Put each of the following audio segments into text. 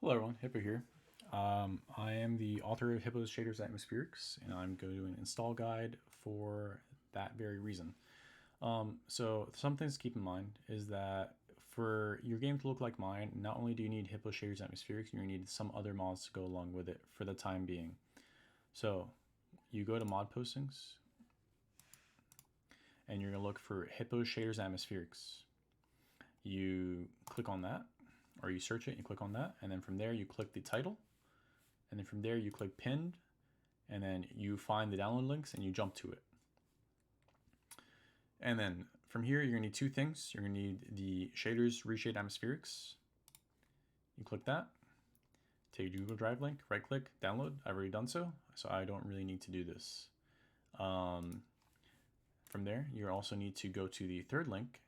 Hello everyone, Hippo here. I am the author of Hippo's Shaders Atmospherics, and I'm going to do an install guide for that very reason. So some things to keep in mind is that for your game to look like mine, not only do you need Hippo Shaders Atmospherics, you need some other mods to go along with it for the time being. So you go to mod postings, and you're going to look for Hippo Shaders Atmospherics. You click on that, or you search it and you click on that, and then from there you click the title, and then from there you click pinned, and then you find the download links and you jump to it. And then from here you're gonna need two things. You're gonna need the shaders reshade atmospherics. You click that, take your Google Drive link, right click, download. I've already done so I don't really need to do this. From there you also need to go to the third link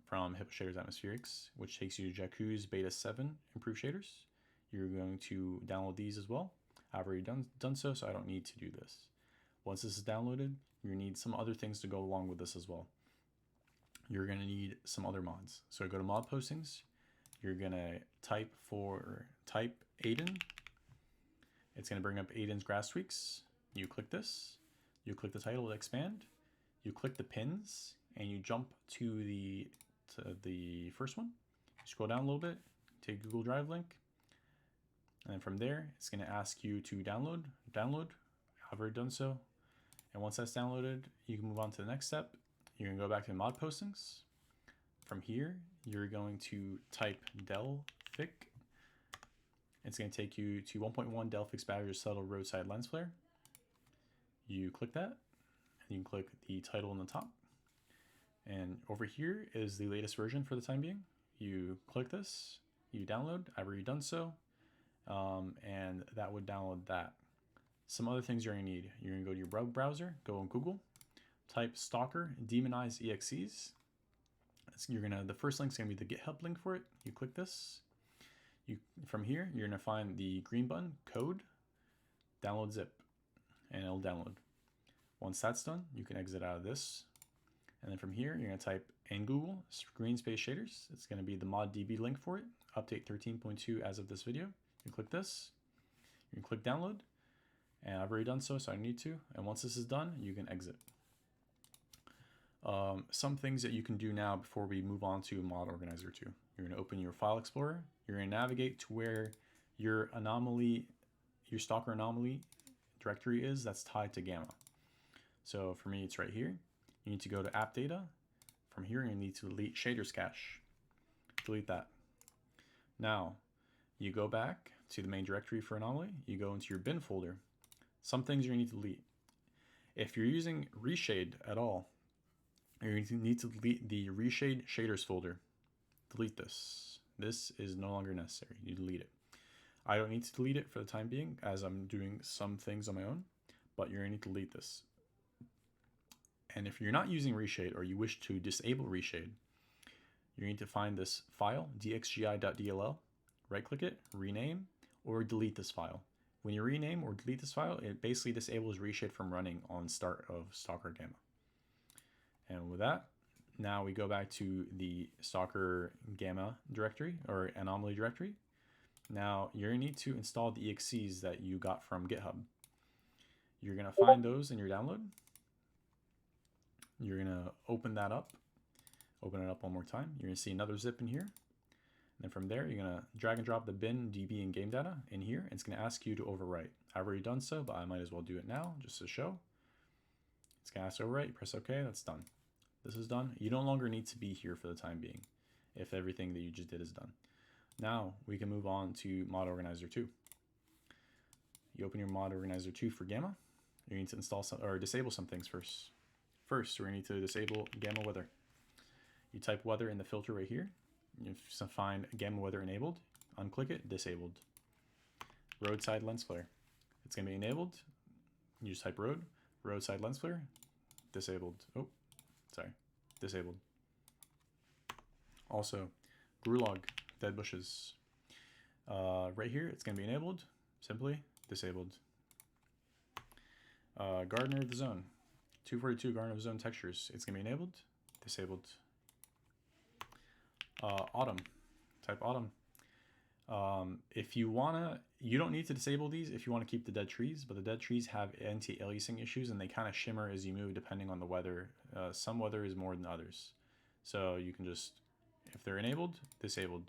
from Hippo Shaders Atmospherics, which takes you to Jaku's Beta 7 improved shaders. You're going to download these as well. I've already done so I don't need to do this. Once this is downloaded, you're going to need some other things to go along with this as well. You're going to need some other mods. So go to mod postings. You're going to type Aydin. It's going to bring up Aydin's grass tweaks. You click this. You click the title to expand. You click the pins, and you jump to the first one. Scroll down a little bit, take Google Drive link, and then from there it's going to ask you to download. I've already done so, and once that's downloaded you can move on to the next step. You're going to go back to mod postings. From here you're going to type Delphic. It's going to take you to 1.1 Delphic's battery subtle roadside lens flare. You click that, and you can click the title on the top. And over here is the latest version for the time being. You click this, you download. I've already done so, and that would download that. Some other things you're gonna need. You're gonna go to your web browser, go on Google, type Stalker demonize exes. The first link's gonna be the GitHub link for it. You click this. From here, you're gonna find the green button, code, download zip, and it'll download. Once that's done, you can exit out of this. And then from here, you're going to type in Google green space shaders. It's going to be the mod DB link for it, update 13.2 as of this video. You click this, you can click download, and I've already done so I need to. And once this is done, you can exit. Some things that you can do now before we move on to Mod Organizer 2. You're going to open your File Explorer. You're going to navigate to where your Stalker anomaly directory is that's tied to Gamma. So for me, it's right here. You need to go to app data. From here, you need to delete shaders cache. Delete that. Now, you go back to the main directory for anomaly. You go into your bin folder. Some things you need to delete. If you're using reshade at all, you need to delete the reshade-shaders folder. Delete this. This is no longer necessary. You delete it. I don't need to delete it for the time being, as I'm doing some things on my own, but you're going to need to delete this. And if you're not using reshade or you wish to disable reshade, you need to find this file, dxgi.dll, right click it, rename, or delete this file. When you rename or delete this file, it basically disables reshade from running on start of Stalker G.A.M.M.A. And with that, now we go back to the Stalker G.A.M.M.A directory or anomaly directory. Now you're gonna need to install the exes that you got from GitHub. You're gonna find those in your download. You're gonna open that up. Open it up one more time. You're gonna see another zip in here. And then from there, you're gonna drag and drop the bin, DB, and game data in here. And it's gonna ask you to overwrite. I've already done so, but I might as well do it now just to show. It's gonna ask to overwrite. You press OK. That's done. This is done. You no longer need to be here for the time being if everything that you just did is done. Now we can move on to Mod Organizer 2. You open your Mod Organizer 2 for Gamma. You need to install some or disable some things first. First, we need to disable Gamma weather. You type weather in the filter right here. You find Gamma weather enabled. Unclick it, disabled. Roadside lens flare. It's gonna be enabled. You just type roadside lens flare, disabled. Oh, sorry, disabled. Also, Grulog, dead bushes. Right here, it's gonna be enabled. Simply disabled. Gardener of the zone. 242 Garden of Zone textures. It's gonna be enabled, disabled. Autumn, type autumn. If you wanna, you don't need to disable these if you want to keep the dead trees, but the dead trees have anti-aliasing issues and they kind of shimmer as you move depending on the weather. Some weather is more than others. So you can just, if they're enabled, disabled.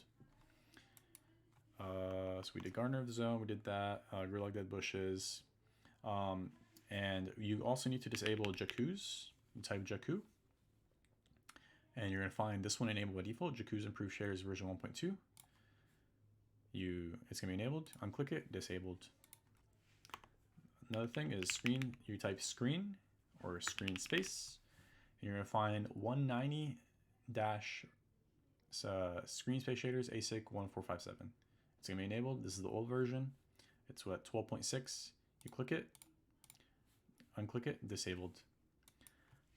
So we did Gardener of the Zone, we did that, Grew Like Dead Bushes. And you also need to disable Jakus. You type Jaku. And you're going to find this one enabled by default, Jaku's Improved Shaders version 1.2. It's going to be enabled, unclick it, disabled. Another thing is screen, you type screen or screen space, and you're going to find 190 screen space shaders ASIC 1457. It's going to be enabled. This is the old version. It's what, 12.6. You click it, unclick it, disabled.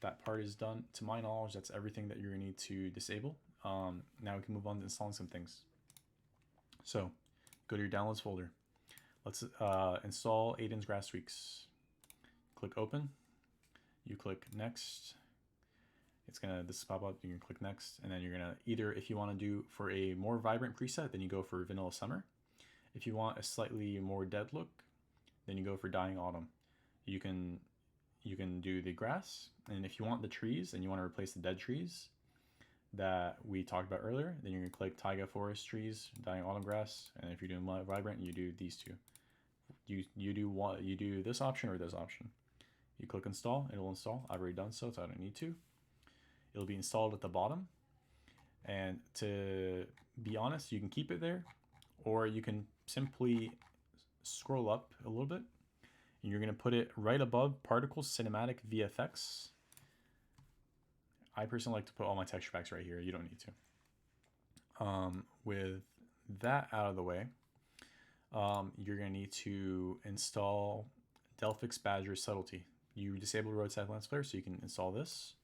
That part is done. To my knowledge, that's everything that you're going to need to disable. Now we can move on to installing some things. So go to your downloads folder. Let's install Aydin's Grass Tweaks. Click open. You click next. It's gonna, this pop up, you can click next, and then you're gonna either, if you want to do for a more vibrant preset, then you go for Vanilla Summer. If you want a slightly more dead look, then you go for Dying Autumn. You can do the grass, and if you want the trees and you want to replace the dead trees that we talked about earlier, then you're gonna click Taiga Forest Trees, Dying Autumn Grass, and if you're doing vibrant, you do these two. You do this option or this option. You click install, it'll install. I've already done so I don't need to. It'll be installed at the bottom, and to be honest, you can keep it there, or you can simply scroll up a little bit, and you're going to put it right above Particles Cinematic VFX. I personally like to put all my texture packs right here. You don't need to. With that out of the way, you're going to need to install Delphic's Badger Subtlety. You disabled Roadside Lens Flare, so you can install this.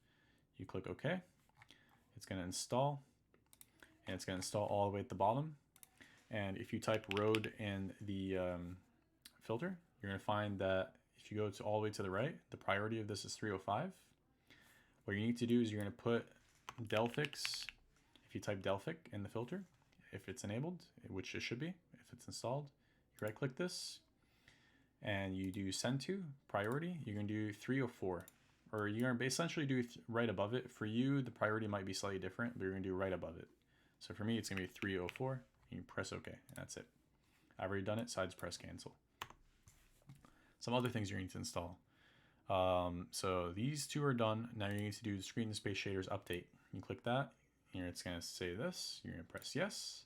You click OK. It's going to install, and it's going to install all the way at the bottom. And if you type road in the filter, you're going to find that if you go to all the way to the right, the priority of this is 305. What you need to do is you're going to put Delphic's, if you type Delphic in the filter, if it's enabled, which it should be, if it's installed, you right click this and you do send to priority. You're going to do 304, or you're going to essentially do right above it. For you, the priority might be slightly different, but you're going to do right above it. So for me, it's going to be 304. You press OK, and that's it. I've already done it, so I just press cancel. Some other things you need to install. So these two are done. Now you need to do the screen and space shaders update. You click that, and it's going to say this. You're going to press yes.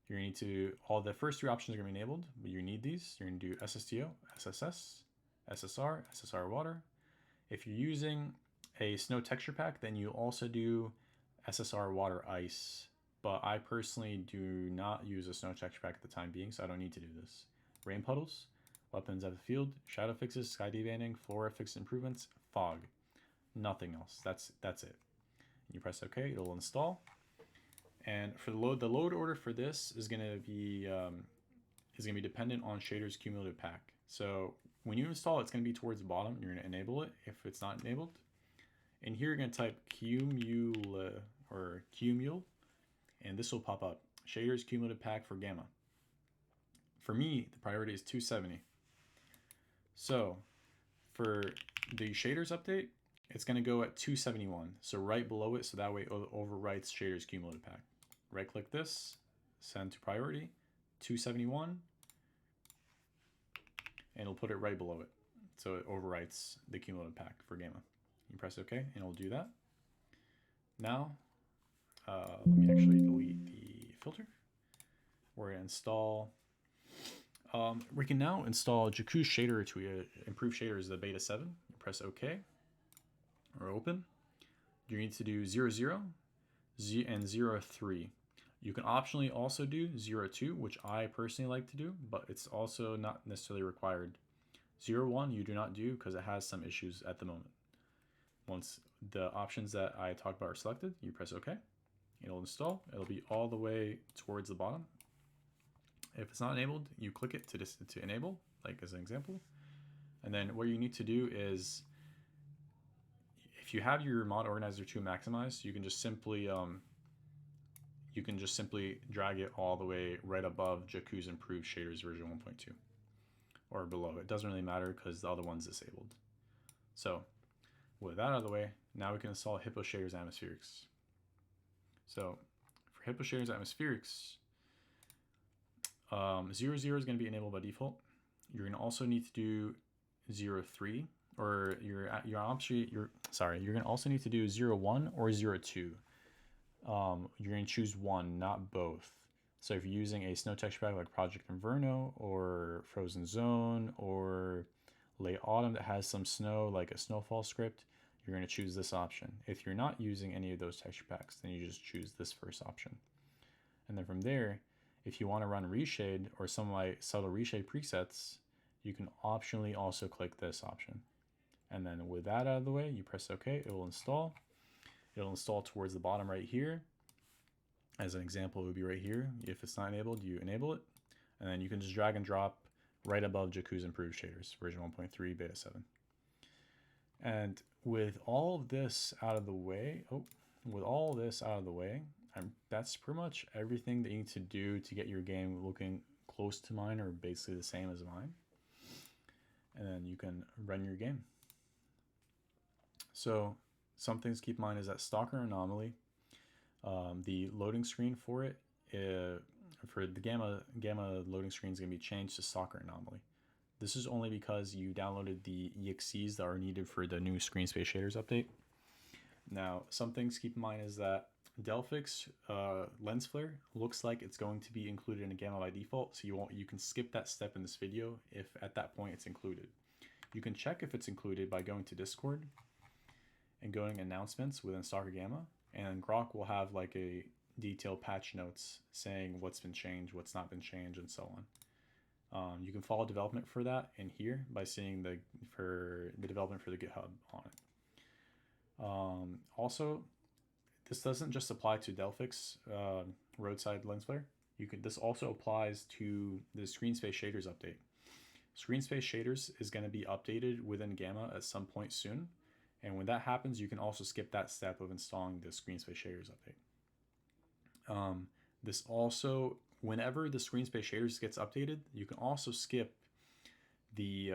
You're going to need to, all the first three options are going to be enabled, but you need these. You're going to do SSTO, SSS, SSR, SSR water. If you're using a snow texture pack, then you also do SSR water ice. But I personally do not use a snow texture pack at the time being, so I don't need to do this. Rain puddles, weapons at the field, shadow fixes, sky debanding, flora fix improvements, fog. Nothing else. That's it. You press OK, it'll install. And for the load order for this is gonna be dependent on Shader's cumulative pack. So when you install it, it's gonna be towards the bottom. You're gonna enable it if it's not enabled. And here you're gonna type cumul, and this will pop up. Shader's cumulative pack for gamma. For me, the priority is 270. So for the shaders update, it's going to go at 271. So right below it, so that way it overwrites shader's cumulative pack. Right click this, send to priority, 271, and it'll put it right below it. So it overwrites the cumulative pack for gamma. You press OK, and it'll do that. Now, let me actually delete the filter. We're going to install, we can now install Jaku's shader to improve shaders, the beta 7. You press OK or open. You need to do 00, Z and 03. You can optionally also do 02, which I personally like to do, but it's also not necessarily required. 01 you do not do because it has some issues at the moment. Once the options that I talked about are selected, you press OK. It'll install. It'll be all the way towards the bottom. If it's not enabled, you click it to enable, like as an example. And then what you need to do is, if you have your mod organizer 2 maximized, you can just simply you can just simply drag it all the way right above Jaku's improved shaders version 1.2 or below. It doesn't really matter because the other one's disabled. So with that out of the way, now we can install Hippo shaders atmospherics. So for Hippo shaders atmospherics, 0, 0 is going to be enabled by default. You're going to also need to do 0, 3, or you're going to also need to do 0, 1 or 0, 2. You're going to choose one, not both. So if you're using a snow texture pack like Project Inverno or Frozen Zone or Late Autumn that has some snow like a snowfall script, you're going to choose this option. If you're not using any of those texture packs, then you just choose this first option. And then from there, if you want to run reshade or some of my subtle reshade presets, you can optionally also click this option. And then with that out of the way, you press OK, it will install. It'll install towards the bottom right here. As an example, it would be right here. If it's not enabled, you enable it. And then you can just drag and drop right above Jaku's improved shaders, version 1.3, beta 7. And with all of this out of the way, that's pretty much everything that you need to do to get your game looking close to mine or basically the same as mine. And then you can run your game. So some things to keep in mind is that Stalker anomaly, the loading screen for it, for the Gamma loading screen is going to be changed to Stalker anomaly. This is only because you downloaded the exes that are needed for the new screen space shaders update. Now, some things to keep in mind is that Delphic's lens flare looks like it's going to be included in Gamma by default, so you can skip that step in this video if at that point it's included. You can check if it's included by going to Discord and going announcements within Stalker Gamma, and Grok will have like a detailed patch notes saying what's been changed, what's not been changed, and so on. You can follow development for that in here by seeing the development for the GitHub on it. Also, this doesn't just apply to Delphic's roadside lens flare. This also applies to the screen space shaders update. Screen space shaders is going to be updated within Gamma at some point soon. And when that happens, you can also skip that step of installing the screen space shaders update. This also, whenever the screen space shaders gets updated, you can also skip the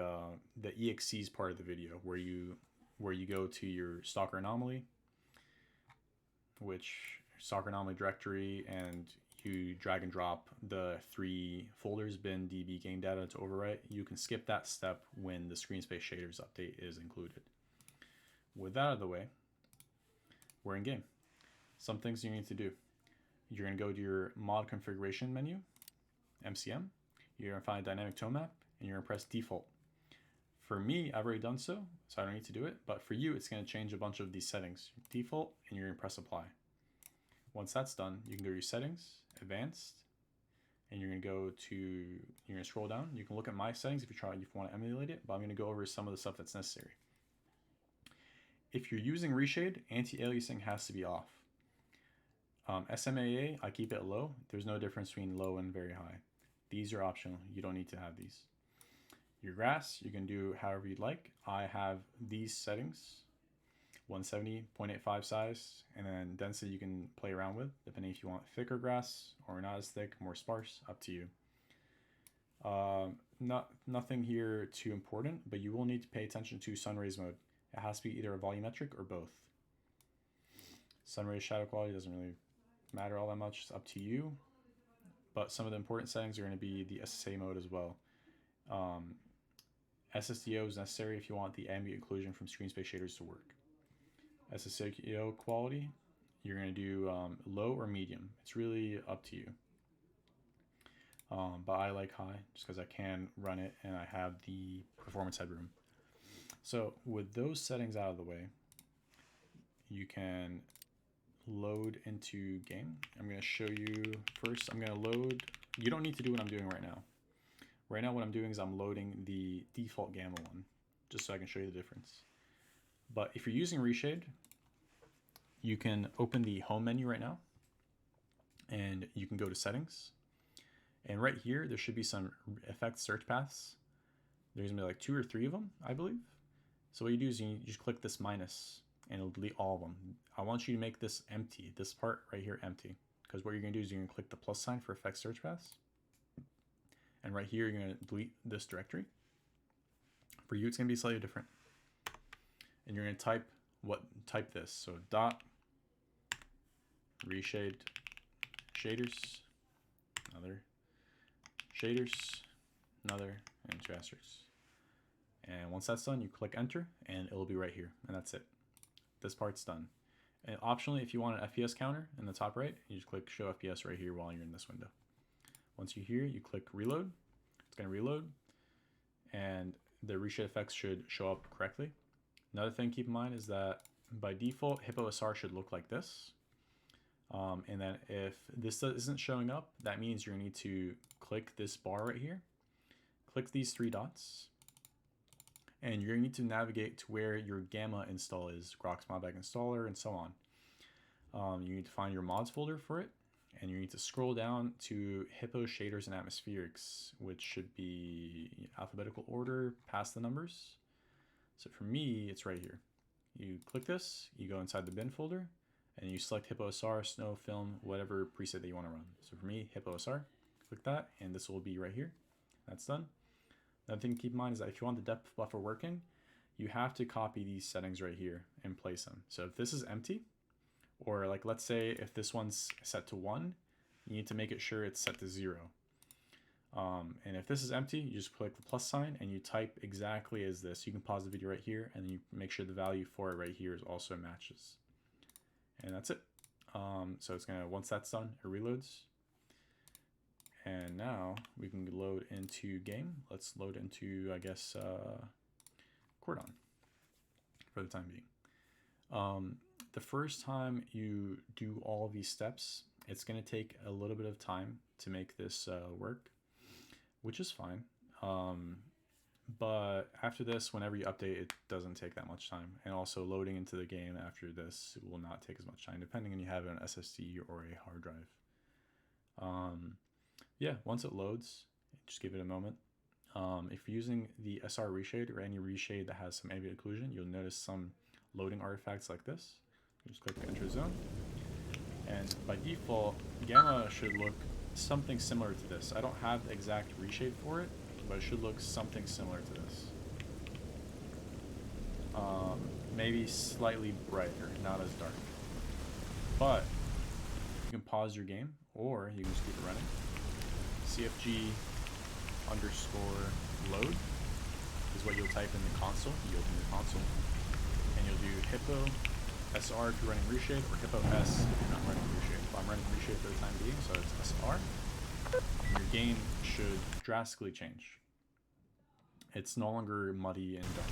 exes part of the video where you go to your Stalker anomaly, which Stalker anomaly directory, and you drag and drop the 3 folders bin, db, game data to overwrite. You can skip that step when the screen space shaders update is included. With that out of the way, we're in game. Some things you need to do. You're going to go to your mod configuration menu, MCM. You're going to find dynamic tone map, and you're going to press default. For me, I've already done so I don't need to do it. But for you, it's going to change a bunch of these settings. Default, and you're going to press apply. Once that's done, you can go to your settings, advanced, and you're going to scroll down. You can look at my settings if you want to emulate it, but I'm going to go over some of the stuff that's necessary. If you're using reshade, anti-aliasing has to be off. SMAA, I keep it low. There's no difference between low and very high. These are optional. You don't need to have these. Your grass, you can do however you'd like. I have these settings, 170, 0.85 size, and then density you can play around with, depending if you want thicker grass or not as thick, more sparse, up to you. Nothing here too important, but you will need to pay attention to sun rays mode. It has to be either a volumetric or both. Sun rays shadow quality doesn't really matter all that much. It's up to you. But some of the important settings are going to be the SSA mode as well. SSDO is necessary if you want the ambient occlusion from screen space shaders to work. SSDO quality, you're going to do low or medium. It's really up to you. But I like high just because I can run it and I have the performance headroom. So with those settings out of the way, you can load into game. I'm going to show you first. I'm going to load. You don't need to do what I'm doing right now. Right now what I'm doing is I'm loading the default Gamma one just so I can show you the difference. But if you're using reshade, you can open the home menu right now and you can go to settings. And right here, there should be some effect search paths. There's gonna be like 2 or 3 of them, I believe. So what you do is you just click this minus and it'll delete all of them. I want you to make this empty, this part right here empty. because what you're going to do is you're going to click the plus sign for effects search paths. And right here, you're going to delete this directory. For you, it's going to be slightly different. And you're going to type this. So dot reshade-shaders, another shaders, another, and 2 asterisks. And once that's done, you click enter and it'll be right here. And that's it. This part's done. And optionally, if you want an FPS counter in the top right, you just click show FPS right here while you're in this window. Once you're here, you click reload. It's going to reload. And the reshade effects should show up correctly. Another thing to keep in mind is that by default, Hippo SR should look like this. And then if this isn't showing up, that means you're going to need to click this bar right here. Click these 3 dots. And you're going to need to navigate to where your G.A.M.M.A install is, Grok's modpack installer, and so on. You need to find your mods folder for it. And you need to scroll down to Hippo shaders and atmospherics, which should be alphabetical order past the numbers. So for me, it's right here. You click this, you go inside the bin folder, and you select Hippo SR, Snow, Film, whatever preset that you want to run. So for me, Hippo SR, click that, and this will be right here. That's done. Another thing to keep in mind is that if you want the depth buffer working, you have to copy these settings right here and place them. So if this is empty, or like let's say if this one's set to 1, you need to make it sure it's set to 0. And if this is empty, you just click the plus sign and you type exactly as this. You can pause the video right here and you make sure the value for it right here is also matches. And that's it. So it's gonna, once that's done, it reloads. And now we can load into game. Let's load into, I guess, Cordon for the time being. The first time you do all of these steps, it's going to take a little bit of time to make this work, which is fine. But after this, whenever you update, it doesn't take that much time. And also loading into the game after this will not take as much time, depending on if you have an SSD or a hard drive. Yeah, once it loads, just give it a moment. If you're using the SR reshade or any reshade that has some ambient occlusion, you'll notice some loading artifacts like this. You just click enter zone. And by default, G.A.M.M.A should look something similar to this. I don't have the exact reshade for it, but it should look something similar to this. Maybe slightly brighter, not as dark. But you can pause your game, or you can just keep it running. CFG underscore load is what you'll type in the console. You open your console, and you'll do Hippo SR if you're running reshade, or Hippo S if you're not running reshade. But I'm running reshade for the time being, so it's SR. And your game should drastically change. It's no longer muddy and dark,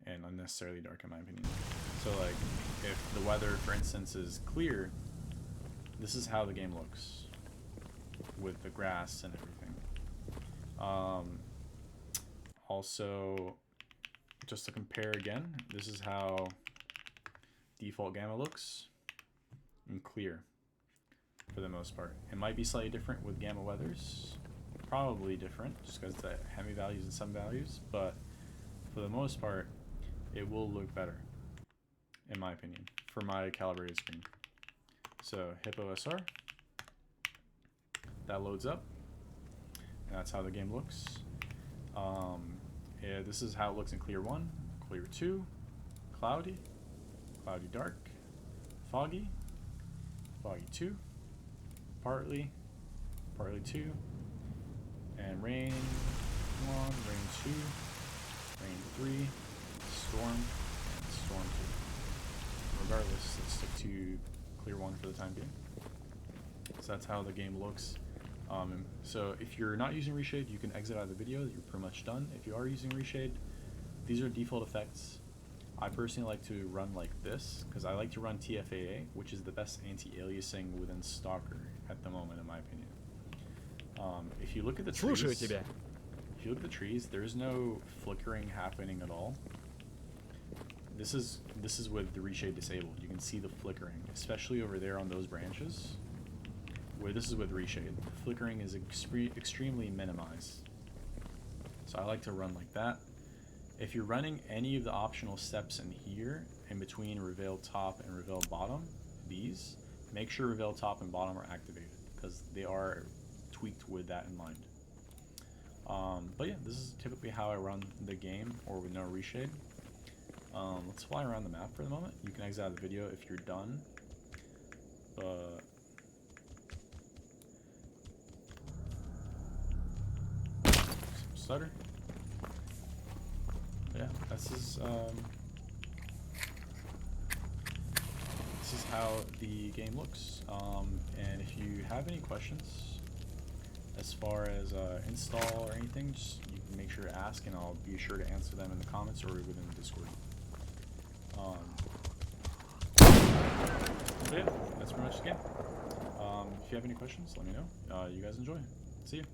and unnecessarily dark in my opinion. So like, if the weather, for instance, is clear, this is how the game looks with the grass and everything. Also, just to compare again, this is how default G.A.M.M.A looks in clear for the most part. It might be slightly different with G.A.M.M.A weathers, probably different just because the Hemi values and some values, but for the most part, it will look better in my opinion for my calibrated screen. So Hippo SR, that loads up. And that's how the game looks. Yeah, this is how it looks in clear 1, clear 2, cloudy, cloudy dark, foggy, foggy 2, partly, partly 2, and rain 1, rain 2, rain 3, storm, and storm 2. Regardless, let's stick to clear 1 for the time being. So that's how the game looks. So if you're not using reshade, you can exit out of the video. You're pretty much done. If you are using reshade, these are default effects. I personally like to run like this because I like to run TFAA, which is the best anti-aliasing within Stalker at the moment, in my opinion. If you look at the trees, there's no flickering happening at all. This is with the reshade disabled. You can see the flickering, especially over there on those branches. Where this is with reshade, the flickering is extremely minimized. So I like to run like that. If you're running any of the optional steps in here, in between reveal top and reveal bottom, these, make sure reveal top and bottom are activated because they are tweaked with that in mind. But yeah, this is typically how I run the game, or with no reshade. Let's fly around the map for the moment. You can exit out of the video if you're done. But stutter. But yeah, this is how the game looks. And if you have any questions as far as install or anything, just you can make sure to ask, and I'll be sure to answer them in the comments or within the Discord. But yeah, that's pretty much the game. If you have any questions, let me know. You guys enjoy. See you.